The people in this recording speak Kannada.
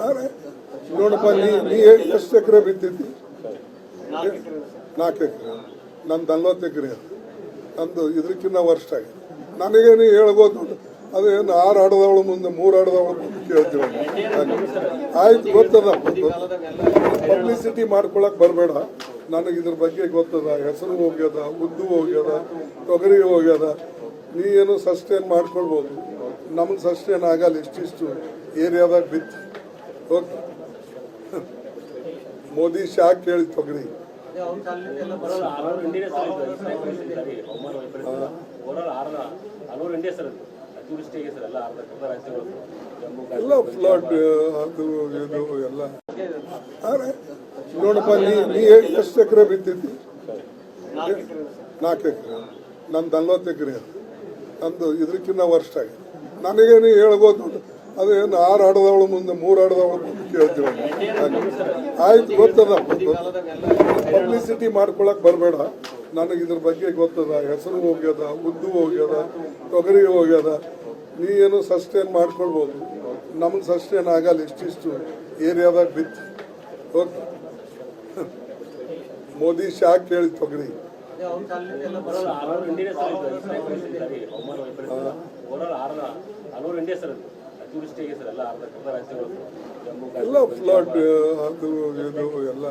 ಅರೆ ನೋಡಪ್ಪ, ನೀ ಎಷ್ಟು ಎಕರೆ ಬಿತ್ತಿದ್ದಿ? 4 ಎಕರೆ. ನಂದು 40 ಎಕರೆ. ನಂದು ಇದಕ್ಕಿಂತ ವರ್ಷ ಆಗಿದೆ. ನನಗೇನು ಹೇಳ್ಬೋದು, ಅದೇನು 6 ಆಡದವಳು ಮುಂದೆ 3 ಆಡದವಳು ಮುಂದೆ ಕೇಳ್ತೀವಿ. ಆಯ್ತು, ಗೊತ್ತದ. ಪಬ್ಲಿಸಿಟಿ ಮಾಡ್ಕೊಳಕ್ ಬರಬೇಡ. ನನಗೆ ಇದ್ರ ಬಗ್ಗೆ ಗೊತ್ತದ. ಹೆಸರು ಹೋಗ್ಯದ, ಉದ್ದು ಹೋಗ್ಯದ, ತೊಗರಿ ಹೋಗ್ಯದ. ನೀ ಏನು ಸಸ್ಟೇನ್ ಮಾಡ್ಕೊಳ್ಬೋದು. ನಮ್ಗೆ ಸಸ್ಟೇನ್ ಆಗಲ್ಲ. ಇಷ್ಟಿಷ್ಟು ಏರಿಯಾದಾಗ ಬಿತ್ತು. ಓಕೆ, ಮೋದಿ ಶಾ ಕೇಳಿ ತೊಗರಿ. ಎಲ್ಲ ಫ್ಲಡ್ ಅದು ಇದು ಎಲ್ಲ. ಅರೆ ನೋಡಪ್ಪ, ನೀ ಎಷ್ಟು ಎಕರೆ ಬಿತ್ತಿದ್ದಿ? 4 ಎಕರೆ. ನಂದು 40 ಎಕರೆ. ನಂದು ಇದಕ್ಕಿಂತ ವರ್ಷ ಆಗಿದೆ. ನನಗೇನು ಹೇಳ್ಬೋದು, ಅದೇನು 6 ಆಡದವಳು ಮುಂದೆ 3 ಆಡದವಳು ಮುಂದೆ ಕೇಳ್ತೀವಿ. ಆಯ್ತು, ಗೊತ್ತದ. ಪಬ್ಲಿಸಿಟಿ ಮಾಡ್ಕೊಳಕ್ ಬರಬೇಡ. ನನಗೆ ಇದ್ರ ಬಗ್ಗೆ ಗೊತ್ತದ. ಹೆಸರು ಹೋಗ್ಯದ, ಉದ್ದು ಹೋಗ್ಯದ, ತೊಗರಿ ಹೋಗ್ಯದ. ನೀ ಏನು ಸಸ್ಟೇನ್ ಮಾಡ್ಕೊಳ್ಬೋದು. ನಮ್ಗೆ ಸಸ್ಟೇನ್ ಆಗಲ್ಲ. ಇಷ್ಟಿಷ್ಟು ಏರಿಯಾದಾಗ ಬಿತ್ತು. ಓಕೆ, ಮೋದಿ ಶಾ ಕೇಳಿ ತೊಗರಿ. ಎಲ್ಲ ಫ್ಲಡ್ ಅದು ಇದು ಎಲ್ಲ.